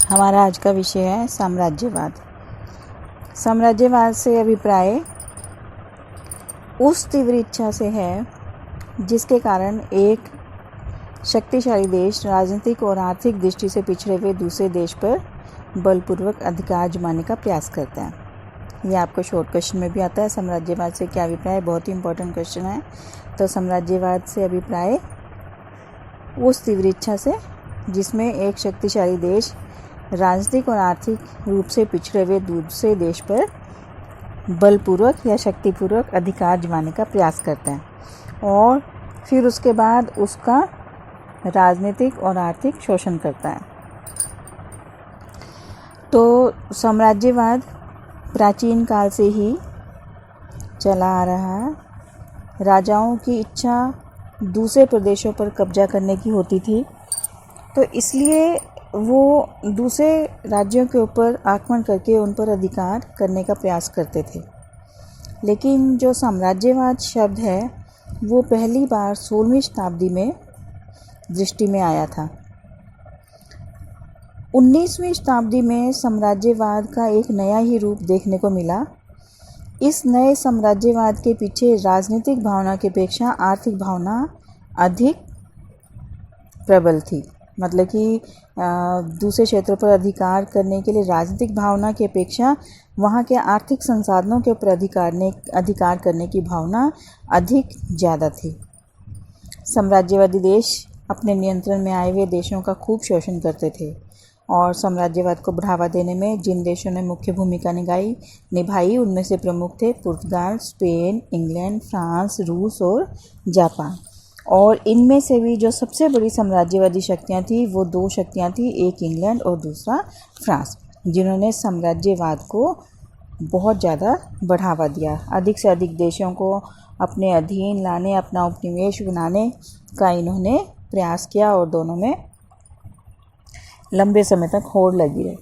हमारा आज का विषय है साम्राज्यवाद। साम्राज्यवाद से अभिप्राय उस तीव्र इच्छा से है जिसके कारण एक शक्तिशाली देश राजनीतिक और आर्थिक दृष्टि से पिछड़े हुए दूसरे देश पर बलपूर्वक अधिकार जमाने का प्रयास करता है। यह आपको शॉर्ट क्वेश्चन में भी आता है। साम्राज्यवाद से क्या अभिप्राय है, बहुत ही इंपॉर्टेंट क्वेश्चन है। तो साम्राज्यवाद से अभिप्राय उस तीव्र इच्छा से जिसमें एक शक्तिशाली देश राजनीतिक और आर्थिक रूप से पिछड़े हुए दूसरे देश पर बलपूर्वक या शक्तिपूर्वक अधिकार जमाने का प्रयास करता है और फिर उसके बाद उसका राजनीतिक और आर्थिक शोषण करता है। तो साम्राज्यवाद प्राचीन काल से ही चला आ रहा है। राजाओं की इच्छा दूसरे प्रदेशों पर कब्जा करने की होती थी, तो इसलिए वो दूसरे राज्यों के ऊपर आक्रमण करके उन पर अधिकार करने का प्रयास करते थे। लेकिन जो साम्राज्यवाद शब्द है वो पहली बार 16वीं शताब्दी में दृष्टि में आया था। 19वीं शताब्दी में साम्राज्यवाद का एक नया ही रूप देखने को मिला। इस नए साम्राज्यवाद के पीछे राजनीतिक भावना की अपेक्षा आर्थिक भावना अधिक प्रबल थी। मतलब कि दूसरे क्षेत्रों पर अधिकार करने के लिए राजनीतिक भावना की अपेक्षा वहाँ के आर्थिक संसाधनों के ऊपर अधिकार करने की भावना अधिक ज़्यादा थी। साम्राज्यवादी देश अपने नियंत्रण में आए हुए देशों का खूब शोषण करते थे और साम्राज्यवाद को बढ़ावा देने में जिन देशों ने मुख्य भूमिका निभाई उनमें से प्रमुख थे पुर्तगाल, स्पेन, इंग्लैंड, फ्रांस, रूस और जापान। और इनमें से भी जो सबसे बड़ी साम्राज्यवादी शक्तियाँ थी वो दो शक्तियाँ थी, एक इंग्लैंड और दूसरा फ्रांस, जिन्होंने साम्राज्यवाद को बहुत ज़्यादा बढ़ावा दिया। अधिक से अधिक देशों को अपने अधीन लाने, अपना उपनिवेश बनाने का इन्होंने प्रयास किया और दोनों में लंबे समय तक होड़ लगी रही।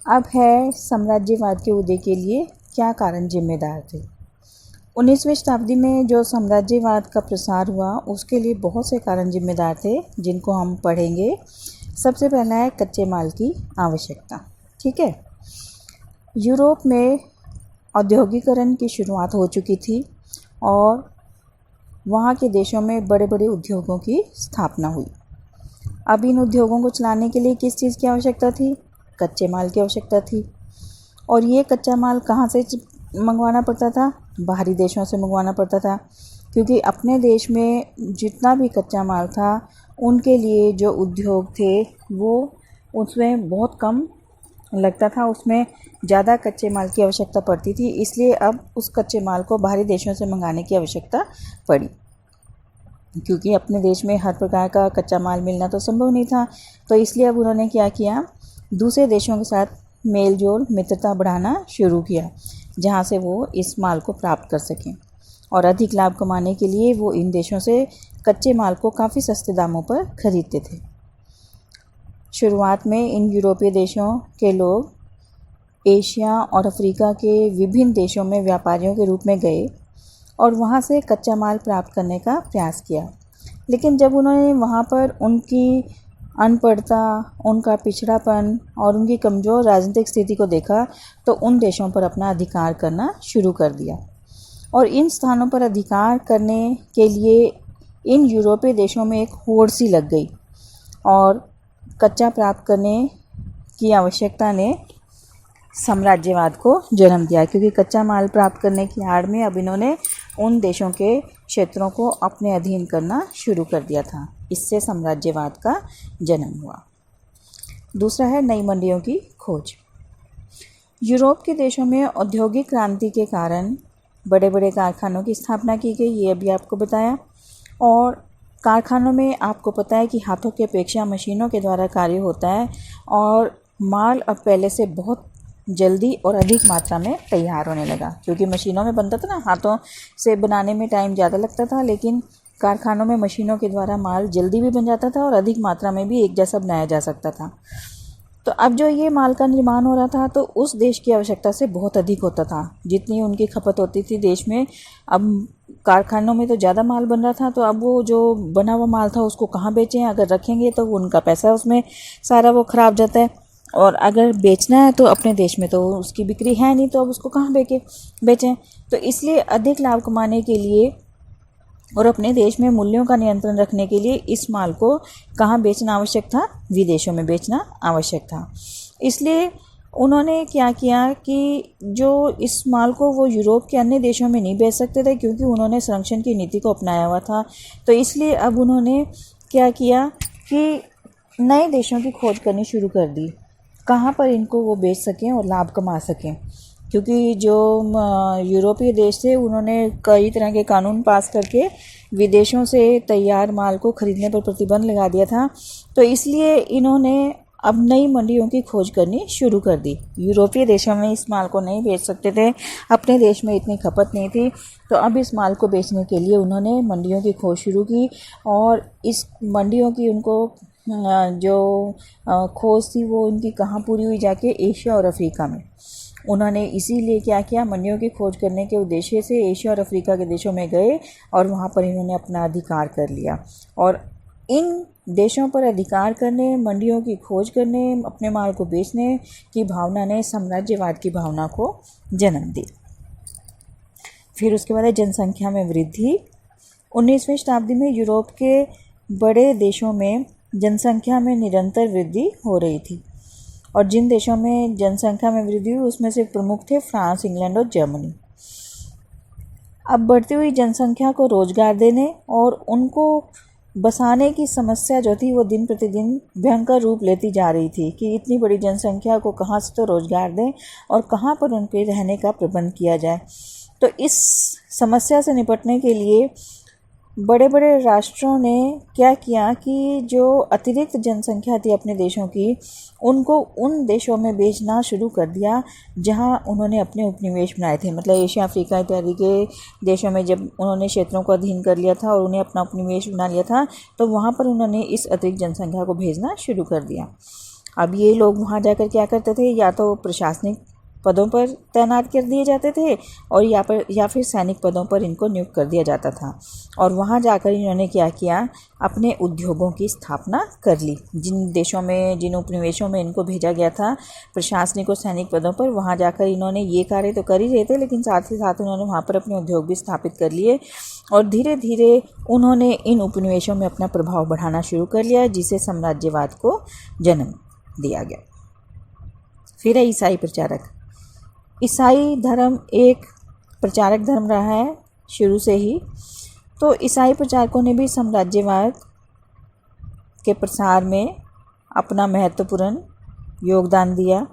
अब है साम्राज्यवाद के उदय के लिए क्या कारण जिम्मेदार थे। 19वीं शताब्दी में जो साम्राज्यवाद का प्रसार हुआ उसके लिए बहुत से कारण जिम्मेदार थे जिनको हम पढ़ेंगे। सबसे पहला है कच्चे माल की आवश्यकता। ठीक है, यूरोप में औद्योगिकरण की शुरुआत हो चुकी थी और वहाँ के देशों में बड़े बड़े उद्योगों की स्थापना हुई। अब इन उद्योगों को चलाने के लिए किस चीज़ की आवश्यकता थी? कच्चे माल की आवश्यकता थी। और ये कच्चा माल कहाँ से मंगवाना पड़ता था? बाहरी देशों से मंगवाना पड़ता था, क्योंकि अपने देश में जितना भी कच्चा माल था उनके लिए जो उद्योग थे वो उसमें बहुत कम लगता था, उसमें ज़्यादा कच्चे माल की आवश्यकता पड़ती थी। इसलिए अब उस कच्चे माल को बाहरी देशों से मंगाने की आवश्यकता पड़ी, क्योंकि अपने देश में हर प्रकार का कच्चा माल मिलना तो संभव नहीं था। तो इसलिए अब उन्होंने क्या किया, दूसरे देशों के साथ मेल जोल मित्रता बढ़ाना शुरू किया, जहाँ से वो इस माल को प्राप्त कर सकें और अधिक लाभ कमाने के लिए वो इन देशों से कच्चे माल को काफ़ी सस्ते दामों पर खरीदते थे। शुरुआत में इन यूरोपीय देशों के लोग एशिया और अफ्रीका के विभिन्न देशों में व्यापारियों के रूप में गए और वहाँ से कच्चा माल प्राप्त करने का प्रयास किया। लेकिन जब उन्होंने वहाँ पर उनकी अनपढ़ता, उनका पिछड़ापन और उनकी कमज़ोर राजनीतिक स्थिति को देखा तो उन देशों पर अपना अधिकार करना शुरू कर दिया। और इन स्थानों पर अधिकार करने के लिए इन यूरोपीय देशों में एक होड़ सी लग गई और कच्चा प्राप्त करने की आवश्यकता ने साम्राज्यवाद को जन्म दिया, क्योंकि कच्चा माल प्राप्त करने की आड़ में अब इन्होंने उन देशों के क्षेत्रों को अपने अधीन करना शुरू कर दिया था। इससे साम्राज्यवाद का जन्म हुआ। दूसरा है नई मंडियों की खोज। यूरोप के देशों में औद्योगिक क्रांति के कारण बड़े बड़े कारखानों की स्थापना की गई, ये अभी आपको बताया। और कारखानों में आपको पता है कि हाथों की अपेक्षा मशीनों के द्वारा कार्य होता है और माल अब पहले से बहुत जल्दी और अधिक मात्रा में तैयार होने लगा, क्योंकि मशीनों में बनता था ना, हाथों से बनाने में टाइम ज़्यादा लगता था, लेकिन कारखानों में मशीनों के द्वारा माल जल्दी भी बन जाता था और अधिक मात्रा में भी एक जैसा बनाया जा सकता था। तो अब जो ये माल का निर्माण हो रहा था तो उस देश की आवश्यकता से बहुत अधिक होता था। जितनी उनकी खपत होती थी देश में, अब कारखानों में तो ज़्यादा माल बन रहा था, तो अब वो जो बना हुआ माल था उसको कहाँ बेचें, अगर रखेंगे तो उनका पैसा उसमें सारा वो ख़राब जाता है, और अगर बेचना है तो अपने देश में तो उसकी बिक्री है नहीं, तो अब उसको कहाँ बेचें। तो इसलिए अधिक लाभ कमाने के लिए और अपने देश में मूल्यों का नियंत्रण रखने के लिए इस माल को कहाँ बेचना आवश्यक था, विदेशों में बेचना आवश्यक था। इसलिए उन्होंने क्या किया कि जो इस माल को वो यूरोप के अन्य देशों में नहीं बेच सकते थे, क्योंकि उन्होंने संरक्षण की नीति को अपनाया हुआ था। तो इसलिए अब उन्होंने क्या किया कि नए देशों की खोज करनी शुरू कर दी, कहाँ पर इनको वो बेच सकें और लाभ कमा सकें। क्योंकि जो यूरोपीय देश थे उन्होंने कई तरह के कानून पास करके विदेशों से तैयार माल को खरीदने पर प्रतिबंध लगा दिया था। तो इसलिए इन्होंने अब नई मंडियों की खोज करनी शुरू कर दी। यूरोपीय देशों में इस माल को नहीं बेच सकते थे, अपने देश में इतनी खपत नहीं थी, तो अब इस माल को बेचने के लिए उन्होंने मंडियों की खोज शुरू की। और इस मंडियों की उनको जो खोज थी वो उनकी कहाँ पूरी हुई, जाके एशिया और अफ्रीका में। उन्होंने इसीलिए क्या किया, मंडियों की खोज करने के उद्देश्य से एशिया और अफ्रीका के देशों में गए और वहाँ पर इन्होंने अपना अधिकार कर लिया। और इन देशों पर अधिकार करने, मंडियों की खोज करने, अपने माल को बेचने की भावना ने साम्राज्यवाद की भावना को जन्म दी। फिर उसके बाद जनसंख्या में वृद्धि। 19वीं शताब्दी में यूरोप के बड़े देशों में जनसंख्या में निरंतर वृद्धि हो रही थी, और जिन देशों में जनसंख्या में वृद्धि हुई उसमें से प्रमुख थे फ्रांस, इंग्लैंड और जर्मनी। अब बढ़ती हुई जनसंख्या को रोजगार देने और उनको बसाने की समस्या जो थी वो दिन प्रतिदिन भयंकर रूप लेती जा रही थी कि इतनी बड़ी जनसंख्या को कहाँ से तो रोजगार दें और कहाँ पर उनके रहने का प्रबंध किया जाए। तो इस समस्या से निपटने के लिए बड़े बड़े राष्ट्रों ने क्या किया कि जो अतिरिक्त जनसंख्या थी अपने देशों की, उनको उन देशों में बेचना शुरू कर दिया जहां उन्होंने अपने उपनिवेश बनाए थे। मतलब एशिया, अफ्रीका इत्यादि के देशों में जब उन्होंने क्षेत्रों को अधीन कर लिया था और उन्हें अपना उपनिवेश बना लिया था, तो वहां पर उन्होंने इस अतिरिक्त जनसंख्या को भेजना शुरू कर दिया। अब ये लोग वहां जाकर क्या करते थे, या तो प्रशासनिक पदों पर तैनात कर दिए जाते थे और या फिर सैनिक पदों पर इनको नियुक्त कर दिया जाता था। और वहाँ जाकर इन्होंने क्या किया, अपने उद्योगों की स्थापना कर ली। जिन देशों में, जिन उपनिवेशों में इनको भेजा गया था प्रशासनिक और सैनिक पदों पर, वहाँ जाकर इन्होंने ये कार्य तो कर ही रहे थे, लेकिन साथ ही साथ उन्होंने वहाँ पर अपने उद्योग भी स्थापित कर लिए। और धीरे धीरे उन्होंने इन उपनिवेशों में अपना प्रभाव बढ़ाना शुरू कर लिया, जिसे साम्राज्यवाद को जन्म दिया गया। फिर है ईसाई प्रचारक। ईसाई धर्म एक प्रचारक धर्म रहा है शुरू से ही। तो ईसाई प्रचारकों ने भी साम्राज्यवाद के प्रसार में अपना महत्वपूर्ण योगदान दिया।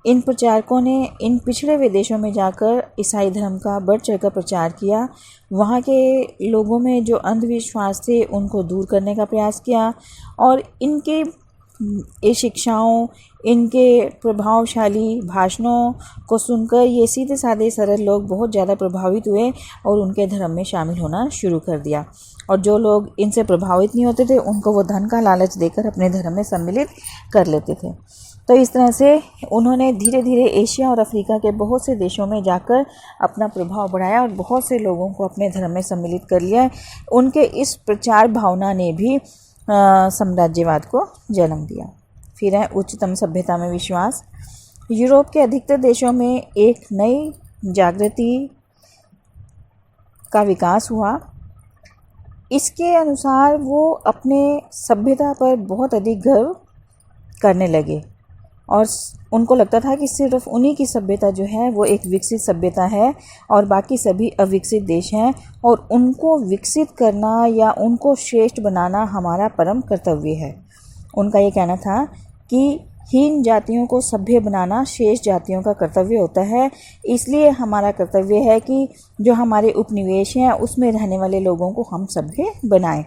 इन प्रचारकों ने इन पिछड़े हुए देशों में जाकर ईसाई धर्म का बढ़ चढ़कर प्रचार किया। वहाँ के लोगों में जो अंधविश्वास थे उनको दूर करने का प्रयास किया, और इनके शिक्षाओं, इनके प्रभावशाली भाषणों को सुनकर ये सीधे साधे सरल लोग बहुत ज़्यादा प्रभावित हुए और उनके धर्म में शामिल होना शुरू कर दिया। और जो लोग इनसे प्रभावित नहीं होते थे उनको वो धन का लालच देकर अपने धर्म में सम्मिलित कर लेते थे। तो इस तरह से उन्होंने धीरे धीरे एशिया और अफ्रीका के बहुत से देशों में जाकर अपना प्रभाव बढ़ाया और बहुत से लोगों को अपने धर्म में सम्मिलित कर लिया। उनके इस प्रचार भावना ने भी साम्राज्यवाद को जन्म दिया। फिर है उच्चतम सभ्यता में विश्वास। यूरोप के अधिकतर देशों में एक नई जागृति का विकास हुआ। इसके अनुसार वो अपने सभ्यता पर बहुत अधिक गर्व करने लगे और उनको लगता था कि सिर्फ उन्हीं की सभ्यता जो है वो एक विकसित सभ्यता है और बाकी सभी अविकसित देश हैं, और उनको विकसित करना या उनको श्रेष्ठ बनाना हमारा परम कर्तव्य है। उनका ये कहना था कि हीन जातियों को सभ्य बनाना शेष जातियों का कर्तव्य होता है, इसलिए हमारा कर्तव्य है कि जो हमारे उपनिवेश हैं उसमें रहने वाले लोगों को हम सभ्य बनाएं।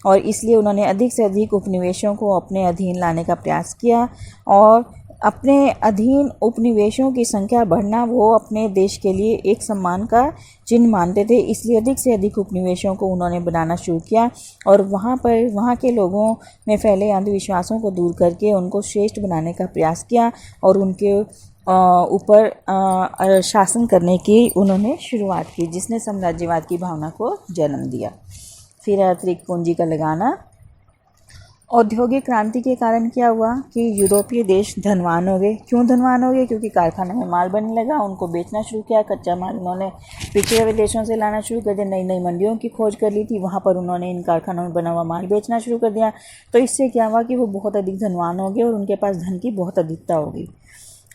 और इसलिए उन्होंने अधिक से अधिक उपनिवेशों को अपने अधीन लाने का प्रयास किया और अपने अधीन उपनिवेशों की संख्या बढ़ना वो अपने देश के लिए एक सम्मान का चिन्ह मानते थे, इसलिए अधिक से अधिक उपनिवेशों को उन्होंने बनाना शुरू किया और वहाँ के लोगों में फैले अंधविश्वासों को दूर करके उनको श्रेष्ठ बनाने का प्रयास किया और उनके ऊपर शासन करने की उन्होंने शुरुआत की, जिसने साम्राज्यवाद की भावना को जन्म दिया। फिर अतिरिक्त पूंजी का लगाना। औद्योगिक क्रांति के कारण क्या हुआ कि यूरोपीय देश धनवान हो गए। क्यों धनवान हो गए? क्योंकि कारखानों में माल बनने लगा, उनको बेचना शुरू किया। कच्चा माल उन्होंने पिछड़े हुए देशों से लाना शुरू कर दिया। नई नई मंडियों की खोज कर ली थी, वहाँ पर उन्होंने इन कारखानों में बना हुआ माल बेचना शुरू कर दिया। तो इससे क्या हुआ कि वो बहुत अधिक धनवान हो गए और उनके पास धन की बहुत अधिकता हो गई।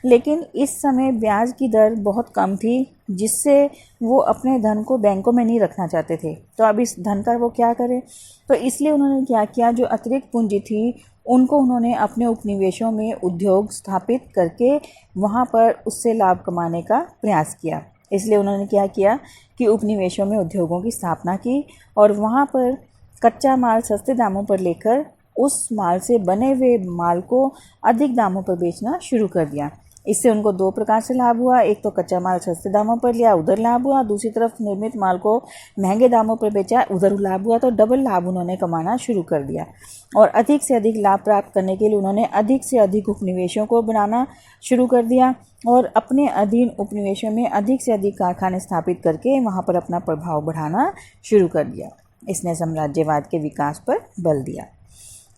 लेकिन इस समय ब्याज की दर बहुत कम थी, जिससे वो अपने धन को बैंकों में नहीं रखना चाहते थे। तो अब इस धन का वो क्या करें? तो इसलिए उन्होंने क्या किया, जो अतिरिक्त पूंजी थी उनको उन्होंने अपने उपनिवेशों में उद्योग स्थापित करके वहाँ पर उससे लाभ कमाने का प्रयास किया। इसलिए उन्होंने क्या किया कि उपनिवेशों में उद्योगों की स्थापना की और वहाँ पर कच्चा माल सस्ते दामों पर लेकर उस माल से बने हुए माल को अधिक दामों पर बेचना शुरू कर दिया। इससे उनको दो प्रकार से लाभ हुआ। एक तो कच्चा माल सस्ते दामों पर लिया, उधर लाभ हुआ। दूसरी तरफ निर्मित माल को महंगे दामों पर बेचा, उधर लाभ हुआ। तो डबल लाभ उन्होंने कमाना शुरू कर दिया और अधिक से अधिक लाभ प्राप्त करने के लिए उन्होंने अधिक से अधिक उपनिवेशों को बनाना शुरू कर दिया और अपने अधीन उपनिवेशों में अधिक से अधिक कारखाने स्थापित करके वहाँ पर अपना प्रभाव बढ़ाना शुरू कर दिया। इसने साम्राज्यवाद के विकास पर बल दिया।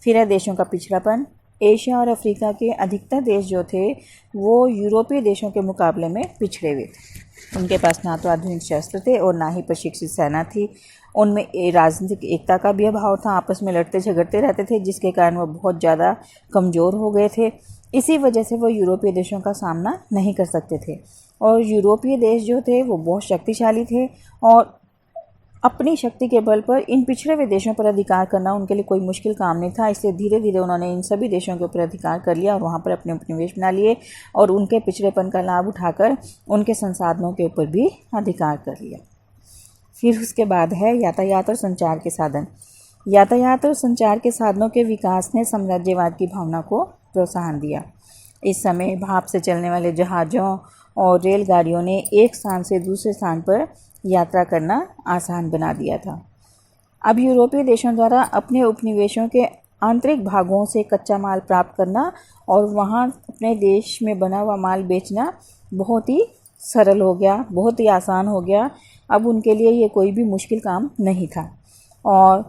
फिर है देशों का पिछड़ापन। एशिया और अफ्रीका के अधिकतर देश जो थे वो यूरोपीय देशों के मुकाबले में पिछड़े हुए थे। उनके पास ना तो आधुनिक शस्त्र थे और ना ही प्रशिक्षित सेना थी। उनमें राजनीतिक एकता का भी अभाव था, आपस में लड़ते झगड़ते रहते थे, जिसके कारण वो बहुत ज़्यादा कमज़ोर हो गए थे। इसी वजह से वो यूरोपीय देशों का सामना नहीं कर सकते थे और यूरोपीय देश जो थे वो बहुत शक्तिशाली थे और अपनी शक्ति के बल पर इन पिछड़े हुए देशों पर अधिकार करना उनके लिए कोई मुश्किल काम नहीं था। इसलिए धीरे धीरे उन्होंने इन सभी देशों के ऊपर अधिकार कर लिया और वहाँ पर अपने उपनिवेश बना लिए और उनके पिछड़ेपन का लाभ उठाकर उनके संसाधनों के ऊपर भी अधिकार कर लिया। फिर उसके बाद है यातायात और संचार के साधन। यातायात और संचार के साधनों के विकास ने साम्राज्यवाद की भावना को प्रोत्साहन दिया। इस समय भाप से चलने वाले जहाज़ों और रेलगाड़ियों ने एक स्थान से दूसरे स्थान पर यात्रा करना आसान बना दिया था। अब यूरोपीय देशों द्वारा अपने उपनिवेशों के आंतरिक भागों से कच्चा माल प्राप्त करना और वहाँ अपने देश में बना हुआ माल बेचना बहुत ही सरल हो गया, बहुत ही आसान हो गया। अब उनके लिए ये कोई भी मुश्किल काम नहीं था और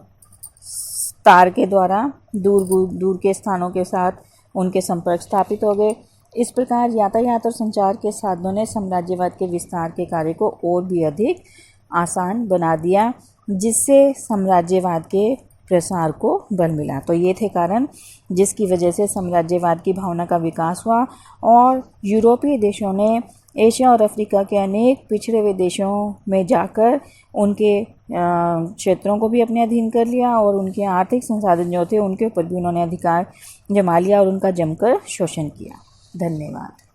तार के द्वारा दूर के स्थानों के साथ उनके संपर्क स्थापित हो गए। इस प्रकार यातायात और संचार के साधनों ने साम्राज्यवाद के विस्तार के कार्य को और भी अधिक आसान बना दिया, जिससे साम्राज्यवाद के प्रसार को बल मिला। तो ये थे कारण जिसकी वजह से साम्राज्यवाद की भावना का विकास हुआ और यूरोपीय देशों ने एशिया और अफ्रीका के अनेक पिछड़े हुए देशों में जाकर उनके क्षेत्रों को भी अपने अधीन कर लिया और उनके आर्थिक संसाधन जो थे उनके ऊपर भी उन्होंने अधिकार जमा लिया और उनका जमकर शोषण किया। धन्यवाद।